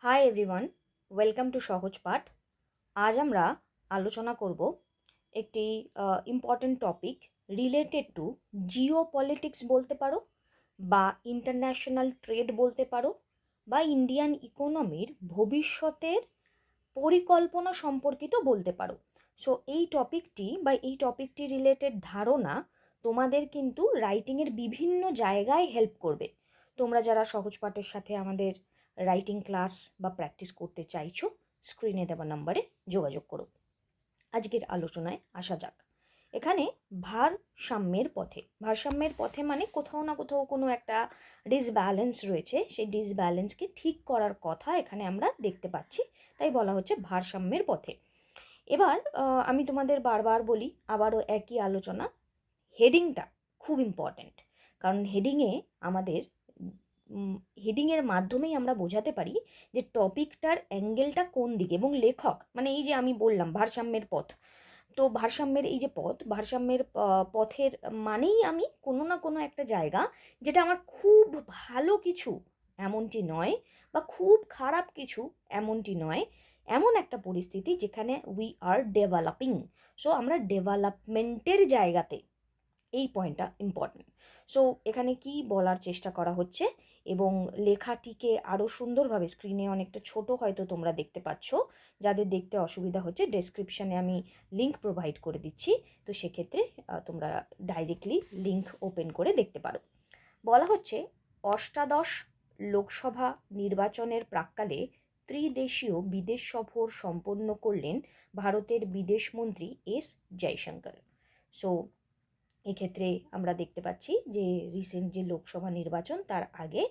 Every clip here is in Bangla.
হাই এভরিওয়ান, ওয়েলকাম টু সহজ পাঠ। আজ আমরা আলোচনা করব একটি important topic related to Jio politics বলতে পারো, বা ইন্টারন্যাশনাল ট্রেড বলতে পারো, বা ইন্ডিয়ান ইকোনমির ভবিষ্যতের পরিকল্পনা সম্পর্কিত বলতে পারো। সো এই টপিকটি রিলেটেড ধারণা তোমাদের কিন্তু রাইটিংয়ের বিভিন্ন জায়গায় হেল্প করবে। তোমরা যারা সহজ পাঠের সাথে আমাদের রাইটিং ক্লাস বা প্র্যাকটিস করতে চাইছো, স্ক্রিনে দেওয়া নম্বরে যোগাযোগ করো। আজকের আলোচনায় আসা যাক। এখানে ভারসাম্যের পথে মানে কোথাও না কোথাও কোনো একটা ডিসব্যালেন্স রয়েছে, সেই ডিসব্যালেন্সকে ঠিক করার কথা এখানে আমরা দেখতে পাচ্ছি, তাই বলা হচ্ছে ভারসাম্যের পথে। এবার আমি তোমাদের বারবার বলি, আবারও একই আলোচনা, হেডিংটা খুব ইম্পর্ট্যান্ট, কারণ হেডিংয়ের মাধ্যমেই আমরা বোঝাতে পারি যে টপিকটার অ্যাঙ্গেলটা কোন দিকে, এবং লেখক মানে এই যে আমি বললাম ভারসাম্যের পথ, তো ভারসাম্যের এই যে ভারসাম্যের পথের মানেই আমি কোনো না কোনো একটা জায়গা যেটা আমার খুব ভালো কিছু এমনটি নয়, বা খুব খারাপ কিছু এমনটি নয়, এমন একটা পরিস্থিতি যেখানে উই আর ডেভেলপিং। সো আমরা ডেভেলপমেন্টের জায়গাতে, এই পয়েন্টটা ইম্পর্ট্যান্ট। সো এখানে কি বলার চেষ্টা করা হচ্ছে, এবং লেখাটিকে আরও সুন্দরভাবে, স্ক্রিনে অনেকটা ছোট হয়তো তোমরা দেখতে পাচ্ছ, যাদের দেখতে অসুবিধা হচ্ছে ডেসক্রিপশানে আমি লিঙ্ক প্রোভাইড করে দিচ্ছি, তো সেক্ষেত্রে তোমরা ডাইরেক্টলি লিঙ্ক ওপেন করে দেখতে পারো। বলা হচ্ছে, অষ্টাদশ লোকসভা নির্বাচনের প্রাক্কালে ত্রিদেশীয় বিদেশ সফর সম্পন্ন করলেন ভারতের বিদেশমন্ত্রী এস জয়শঙ্কর। সো এক্ষেত্রে আমরা দেখতে পাচ্ছি যে রিসেন্ট যে লোকসভা নির্বাচন, তার আগে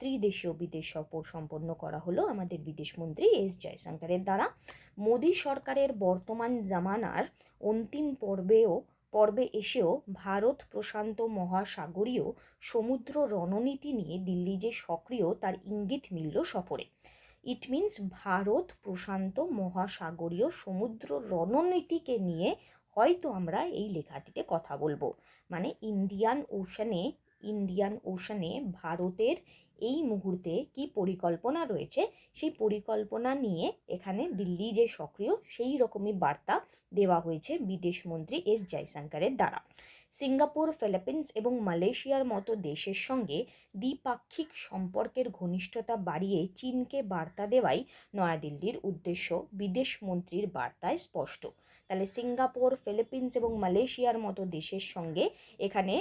ত্রিদেশীয় বিদেশ সফর সম্পন্ন করা হলো আমাদের বিদেশমন্ত্রী এস জয়শঙ্করের দ্বারা। মোদী সরকারের বর্তমান জামানার অন্তিম পর্বে এসেও ভারত প্রশান্ত মহাসাগরীয় সমুদ্র রণনীতি নিয়ে দিল্লি যে সক্রিয়, তার ইঙ্গিত মিলল সফরে। ইট মিনস ভারত প্রশান্ত মহাসাগরীয় সমুদ্র রণনীতিকে নিয়ে হয়তো আমরা এই লেখাটিতে কথা বলবো। মানে ইন্ডিয়ান ওশানে ভারতের এই মুহূর্তে কি পরিকল্পনা রয়েছে, সেই পরিকল্পনা নিয়ে এখানে দিল্লি যে সক্রিয়, সেই রকমই বার্তা দেওয়া হয়েছে বিদেশমন্ত্রী এস জয়শঙ্করের দ্বারা। সিঙ্গাপুর, ফিলিপিন্স এবং মালয়েশিয়ার মতো দেশের সঙ্গে দ্বিপাক্ষিক সম্পর্কের ঘনিষ্ঠতা বাড়িয়ে চীনকে বার্তা দেওয়াই নয়াদিল্লির উদ্দেশ্য, বিদেশমন্ত্রীর বার্তায় স্পষ্ট। তাহলে সিঙ্গাপুর, ফিলিপিন্স এবং মালয়েশিয়ার মতো দেশের সঙ্গে এখানে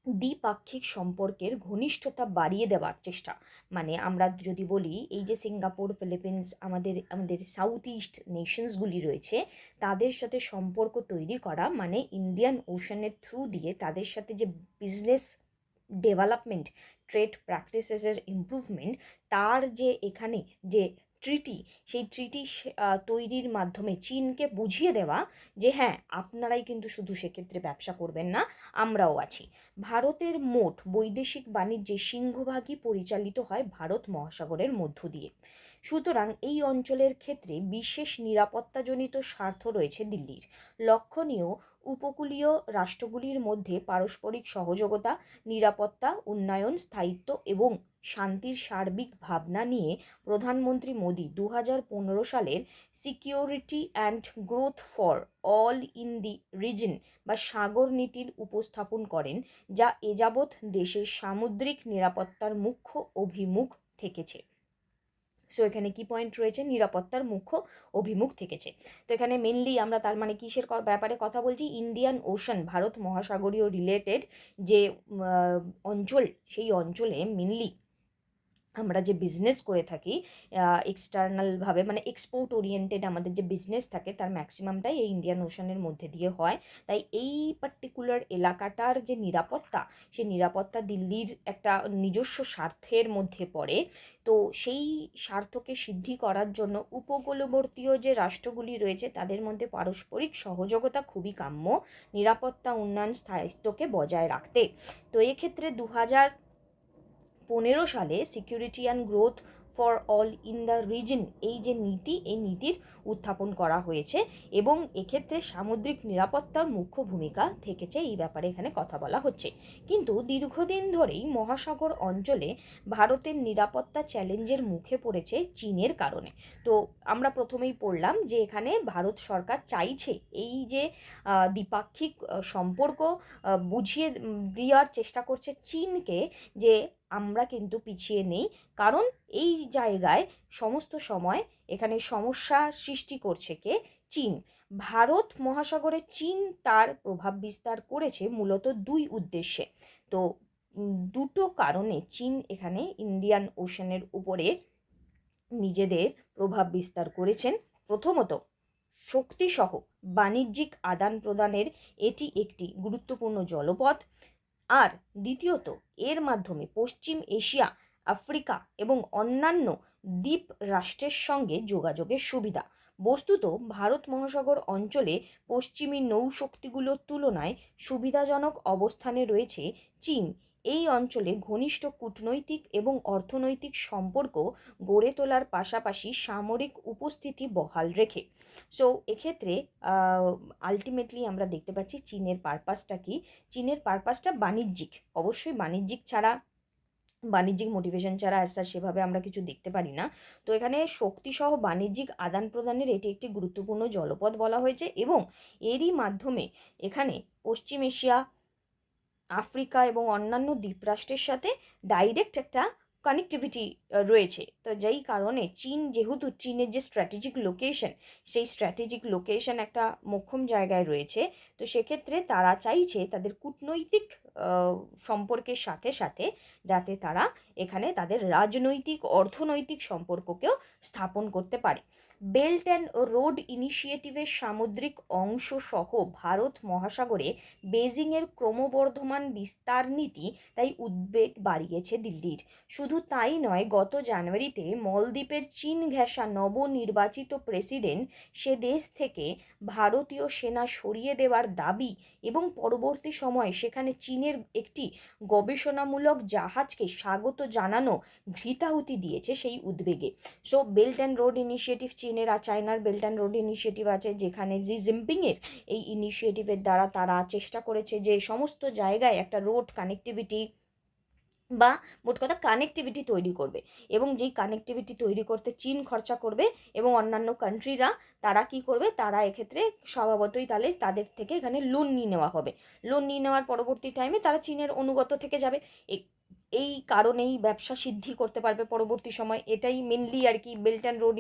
দ্বিপাক্ষিক সম্পর্কের ঘনিষ্ঠতা বাড়িয়ে দেওয়ার চেষ্টা। মানে আমরা যদি বলি, এই যে সিঙ্গাপুর, ফিলিপিন্স, আমাদের সাউথ ইস্ট নেশনসগুলি রয়েছে, তাদের সাথে সম্পর্ক তৈরি করা মানে ইন্ডিয়ান ওশানের থ্রু দিয়ে তাদের সাথে যে বিজনেস ডেভেলপমেন্ট, ট্রেড প্র্যাকটিসেসের ইমপ্রুভমেন্ট, তার যে এখানে যে সেই ট্রিটি তৈরির মাধ্যমে চীনকে বুঝিয়ে দেওয়া যে হ্যাঁ, আপনারাই কিন্তু শুধু সেক্ষেত্রে ব্যবসা করবেন না, আমরাও আছি। ভারতের মোট বৈদেশিক বাণিজ্যে সিংহভাগই পরিচালিত হয় ভারত মহাসাগরের মধ্য দিয়ে। সুতরাং এই অঞ্চলের ক্ষেত্রে বিশেষ নিরাপত্তাজনিত স্বার্থ রয়েছে দিল্লির। লক্ষণীয় উপকূলীয় রাষ্ট্রগুলির মধ্যে পারস্পরিক সহযোগিতা, নিরাপত্তা, উন্নয়ন, স্থায়িত্ব এবং শান্তির সার্বিক ভাবনা নিয়ে প্রধানমন্ত্রী মোদী 2015 সালের security and growth for all in the reason বা সাগর নীতির উপস্থাপন করেন, যা এযাবৎ দেশের সামুদ্রিক নিরাপত্তার মুখ্য অভিমুখ থেকেছে। সো এখানে কি পয়েন্ট রয়েছে, নিরাপত্তার মুখ্য অভিমুখ থেকেছে। তো এখানে মেনলি আমরা তার মানে কিসের ব্যাপারে কথা বলছি, ইন্ডিয়ান ওশান, ভারত মহাসাগরীয় রিলেটেড যে অঞ্চল, সেই অঞ্চলে মেনলি আমরা যে বিজনেস করে থাকি এক্সটার্নালভাবে, মানে এক্সপোর্ট ওরিয়েন্টেড আমাদের যে বিজনেস থাকে, তার ম্যাক্সিমামটাই এই ইন্ডিয়ান ওশানের মধ্যে দিয়ে হয়। তাই এই পার্টিকুলার এলাকাটার যে নিরাপত্তা, সেই নিরাপত্তা দিল্লির একটা নিজস্ব স্বার্থের মধ্যে পড়ে। তো সেই স্বার্থকে সিদ্ধি করার জন্য উপকূলবর্তীয় যে রাষ্ট্রগুলি রয়েছে, তাদের মধ্যে পারস্পরিক সহযোগিতা খুবই কাম্য, নিরাপত্তা, উন্নয়ন, স্থায়িত্বকে বজায় রাখতে। তো এক্ষেত্রে 2015 সালে security and growth for all in the reason, এই যে নীতি, এই নীতির উত্থাপন করা হয়েছে এবং এক্ষেত্রে সামুদ্রিক নিরাপত্তার মুখ্য ভূমিকা থেকেছে, এই ব্যাপারে এখানে কথা বলা হচ্ছে। কিন্তু দীর্ঘদিন ধরেই মহাসাগর অঞ্চলে ভারতের নিরাপত্তা চ্যালেঞ্জের মুখে পড়েছে চীনের কারণে। তো আমরা প্রথমেই পড়লাম যে এখানে ভারত সরকার চাইছে এই যে দ্বিপাক্ষিক সম্পর্ক বুঝিয়ে দেওয়ার চেষ্টা করছে চীনকে যে আমরা কিন্তু পিছিয়ে নেই, কারণ এই জায়গায় সমস্ত সময় এখানে সমস্যা সৃষ্টি করছে কে? চীন। ভারত মহাসাগরে চীন তার প্রভাব বিস্তার করেছে মূলত দুই উদ্দেশ্যে। তো দুটো কারণে চীন এখানে ইন্ডিয়ান ওশানের উপরে নিজেদের প্রভাব বিস্তার করেছেন। প্রথমত, শক্তিসহ বাণিজ্যিক আদান প্রদানের এটি একটি গুরুত্বপূর্ণ জলপথ। আর দ্বিতীয়ত, এর মাধ্যমে পশ্চিম এশিয়া, আফ্রিকা এবং অন্যান্য দ্বীপ রাষ্ট্রের সঙ্গে যোগাযোগের সুবিধা। বস্তুত ভারত মহাসাগর অঞ্চলে পশ্চিমী নৌশক্তিগুলোর তুলনায় সুবিধাজনক অবস্থানে রয়েছে চীন। এই অঞ্চলে ঘনিষ্ঠ কূটনৈতিক এবং অর্থনৈতিক সম্পর্ক গড়ে তোলার পাশাপাশি সামরিক উপস্থিতি বহাল রেখে। সো এক্ষেত্রে আলটিমেটলি আমরা দেখতে পাচ্ছি চীনের পারপাসটা কি? চীনের পারপাসটা বাণিজ্যিক, অবশ্যই বাণিজ্যিক ছাড়া, বাণিজ্যিক মোটিভেশন ছাড়া অ্যাজ সাচ সেভাবে আমরা কিছু দেখতে পারি না। তো এখানে শক্তিসহ বাণিজ্যিক আদান প্রদানের এটি একটি গুরুত্বপূর্ণ জলপথ বলা হয়েছে এবং এরই মাধ্যমে এখানে পশ্চিম এশিয়া, আফ্রিকা এবং অন্যান্য দ্বীপরাষ্ট্রের সাথে ডাইরেক্ট একটা কানেক্টিভিটি রয়েছে। তো যেই কারণে চীন, যেহেতু চীনের যে স্ট্র্যাটেজিক লোকেশন, সেই স্ট্র্যাটেজিক লোকেশন একটা মোক্ষম জায়গায় রয়েছে, তো সেক্ষেত্রে তারা চাইছে তাদের কূটনৈতিক সম্পর্কের সাথে সাথে যাতে তারা এখানে তাদের রাজনৈতিক অর্থনৈতিক সম্পর্ককেও স্থাপন করতে পারে। বেল্ট অ্যান্ড রোড ইনিশিয়েটিভের সামুদ্রিক অংশ সহ ভারত মহাসাগরে বেজিংয়ের ক্রমবর্ধমান বিস্তার নীতি তাই উদ্বেগ বাড়িয়েছে দিল্লির। শুধু তাই নয়, গত জানুয়ারিতে মলদ্বীপের চীন ঘেঁষা নবনির্বাচিত প্রেসিডেন্ট সে দেশ থেকে ভারতীয় সেনা সরিয়ে দেওয়ার দাবি এবং পরবর্তী সময়ে সেখানে চীনের একটি গবেষণামূলক জাহাজকে স্বাগত জানানো ঘৃতাহুতি দিয়েছে সেই উদ্বেগে। So belt and road initiative চীনের, আর চায়নার বেল্ট অ্যান্ড রোড ইনিশিয়েটিভ আছে, যেখানে জি জিনপিংয়ের এই ইনিশিয়েটিভের দ্বারা তারা চেষ্টা করেছে যে সমস্ত জায়গায় একটা রোড কানেক্টিভিটি বা মোট কথা কানেক্টিভিটি তৈরি করবে, এবং যেই কানেক্টিভিটি তৈরি করতে চীন খরচা করবে এবং অন্যান্য কান্ট্রিরা তারা কি করবে, তারা এক্ষেত্রে স্বভাবতই তাহলে তাদের থেকে এখানে লোন নিয়ে নেওয়া হবে। লোন নিয়ে নেওয়ার পরবর্তী টাইমে তারা চীনের অনুগত থেকে যাবে। এই কারণেই ব্যবসা সিদ্ধি করতে পারবে পরবর্তী সময়। এটাই মেনলি আর কি বেল্ট অ্যান্ড রোড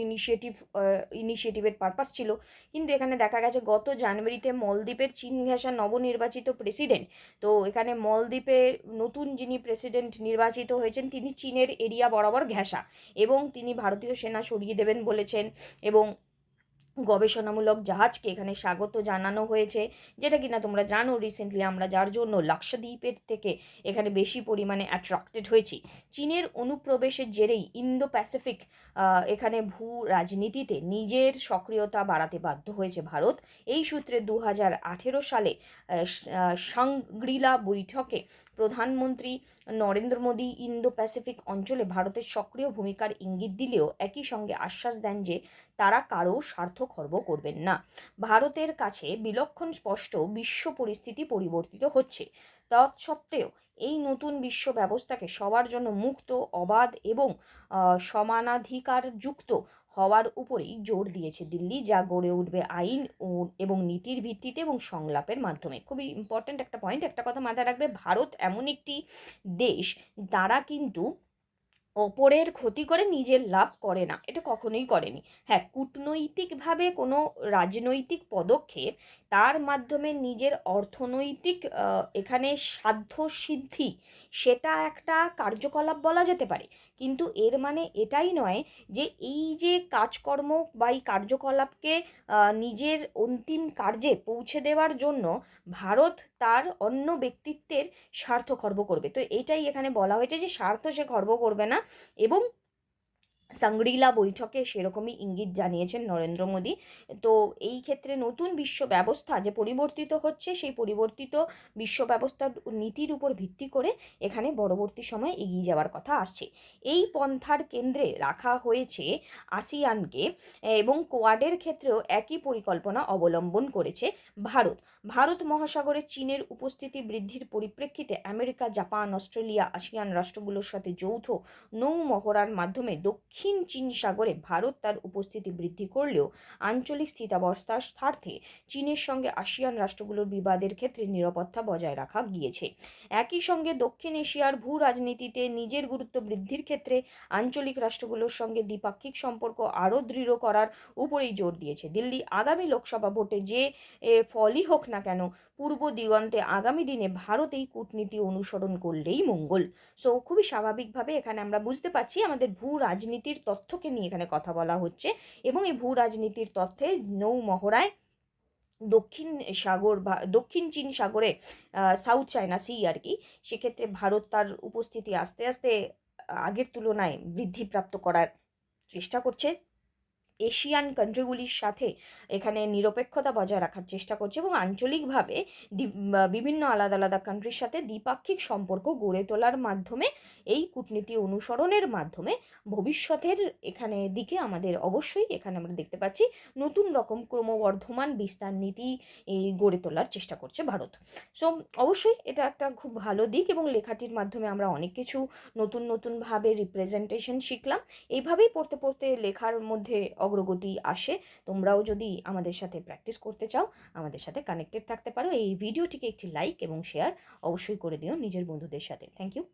ইনিশিয়েটিভের পারপাস ছিল। কিন্তু এখানে দেখা গেছে গত জানুয়ারিতে মলদ্বীপের চীন ঘেঁষা নবনির্বাচিত প্রেসিডেন্ট, তো এখানে মলদ্বীপে নতুন যিনি প্রেসিডেন্ট নির্বাচিত হয়েছেন তিনি চীনের এরিয়া বরাবর ঘেঁষা এবং তিনি ভারতীয় সেনা সরিয়ে দেবেন বলেছেন এবং গবেষণামূলক জাহাজকে এখানে স্বাগত জানানো হয়েছে, যেটা কিনা তোমরা জানো রিসেন্টলি আমরা যার জন্য লাক্ষাদ্বীপের থেকে এখানে বেশি পরিমাণে অ্যাট্রাক্টেড হয়েছি। চীনের অনুপ্রবেশের জেরেই ইন্দো প্যাসিফিক এখানে ভূ রাজনীতিতে নিজের সক্রিয়তা বাড়াতে বাধ্য হয়েছে ভারত। এই সূত্রে 2018 সালে শাংগ্রিলা বৈঠকে প্রধানমন্ত্রী নরেন্দ্র মোদী ইন্দো প্যাসিফিক অঞ্চলে ভারতের সক্রিয় ভূমিকার ইঙ্গিত দিলেও একই সঙ্গে আশ্বাস দেন যে তারা কারো স্বার্থ খর্ব করবেন না। ভারতের কাছে বিলক্ষণ স্পষ্ট বিশ্ব পরিস্থিতি পরিবর্তিত হচ্ছে। তৎসত্ত্বেও এই নতুন বিশ্ব ব্যবস্থাকে সবার জন্য মুক্ত, অবাধ এবং সমানাধিকারযুক্ত হওয়ার উপরেই জোর দিয়েছে দিল্লি, যা গড়ে উঠবে আইন এবং নীতির ভিত্তিতে এবং সংলাপের মাধ্যমে। খুবই ইম্পর্ট্যান্ট একটা পয়েন্ট, একটা কথা মাথায় রাখবে, ভারত এমন একটি দেশ যারা কিন্তু অপরের ক্ষতি করে নিজের লাভ করে না, এটা কখনোই করেনি। হ্যাঁ, কূটনৈতিকভাবে কোনো রাজনৈতিক পদক্ষেপ, তার মাধ্যমে নিজের অর্থনৈতিক এখানে সাধ্য সিদ্ধি, সেটা একটা কার্যকলাপ বলা যেতে পারে। কিন্তু এর মানে এটাই নয় যে এই যে কাজকর্ম বা এই কার্যকলাপকে নিজের অন্তিম কার্যে পৌঁছে দেওয়ার জন্য ভারত তার অন্য ব্যক্তিত্বের স্বার্থ খর্ব করবে। তো এটাই এখানে বলা হয়েছে যে স্বার্থ সে খর্ব করবে না এবং সাংগ্রিলা বৈঠকে সেরকমই ইঙ্গিত জানিয়েছেন নরেন্দ্র মোদী। তো এই ক্ষেত্রে নতুন বিশ্ব ব্যবস্থা যে পরিবর্তিত হচ্ছে, সেই পরিবর্তিত বিশ্ব ব্যবস্থার নীতির উপর ভিত্তি করে এখানে পরবর্তী সময়ে এগিয়ে যাওয়ার কথা আসছে। এই পন্থার কেন্দ্রে রাখা হয়েছে আসিয়ানকে, এবং কোয়াডের ক্ষেত্রেও একই পরিকল্পনা অবলম্বন করেছে ভারত। ভারত মহাসাগরে চীনের উপস্থিতি বৃদ্ধির পরিপ্রেক্ষিতে আমেরিকা, জাপান, অস্ট্রেলিয়া, আসিয়ান রাষ্ট্রগুলোর সাথে যৌথ নৌ মহড়ার মাধ্যমে দক্ষিণ চীন সাগরে ভারত তার উপস্থিতি বৃদ্ধি করলেও আঞ্চলিক স্থিতাবস্থার স্বার্থে চীনের সঙ্গে আসিয়ান রাষ্ট্রগুলোর বিবাদের ক্ষেত্রে নিরাপত্তা বজায় রাখা গিয়েছে। একই সঙ্গে দক্ষিণ এশিয়ার ভূ রাজনীতিতে নিজের গুরুত্ব বৃদ্ধির ক্ষেত্রে আঞ্চলিক রাষ্ট্রগুলোর সঙ্গে দ্বিপাক্ষিক সম্পর্ক আরও দৃঢ় করার উপরেই জোর দিয়েছে। দিল্লি আগামী লোকসভা ভোটে যে ফলই হোক না কেন, পূর্ব দিগন্তে আগামী দিনে ভারত এই কূটনীতি অনুসরণ করলেই মঙ্গল। সো খুবই স্বাভাবিকভাবে এখানে আমরা বুঝতে পারছি আমাদের ভূ রাজনীতির তথ্যকে নিয়ে এখানে কথা বলা হচ্ছে, এবং এই ভূ রাজনীতির তথ্যে নৌ মহড়ায় দক্ষিণ সাগর বা দক্ষিণ চীন সাগরে, সাউথ চায়না সি আর কি, সেক্ষেত্রে ভারত তার উপস্থিতি আস্তে আস্তে আগের তুলনায় বৃদ্ধিপ্রাপ্ত করার চেষ্টা করছে। এশিয়ান কান্ট্রিগুলির সাথে এখানে নিরপেক্ষতা বজায় রাখার চেষ্টা করছে, এবং আঞ্চলিকভাবে বিভিন্ন আলাদা আলাদা কান্ট্রির সাথে দ্বিপাক্ষিক সম্পর্ক গড়ে তোলার মাধ্যমে, এই কূটনীতি অনুসরণের মাধ্যমে ভবিষ্যতের এখানে দিকে আমাদের অবশ্যই এখানে আমরা দেখতে পাচ্ছি নতুন রকম ক্রমবর্ধমান বিস্তার নীতি গড়ে তোলার চেষ্টা করছে ভারত। সো অবশ্যই এটা একটা খুব ভালো দিক, এবং লেখাটির মাধ্যমে আমরা অনেক কিছু নতুন নতুনভাবে রিপ্রেজেন্টেশন শিখলাম। এইভাবেই পড়তে পড়তে লেখার মধ্যে অগ্রগতি আসে। তোমরাও যদি আমাদের সাথে প্র্যাকটিস করতে চাও, আমাদের সাথে কানেক্টেড থাকতে পারো। এই ভিডিওটিকে একটি লাইক এবং শেয়ার অবশ্যই করে দিও নিজের বন্ধুদের সাথে। Thank you.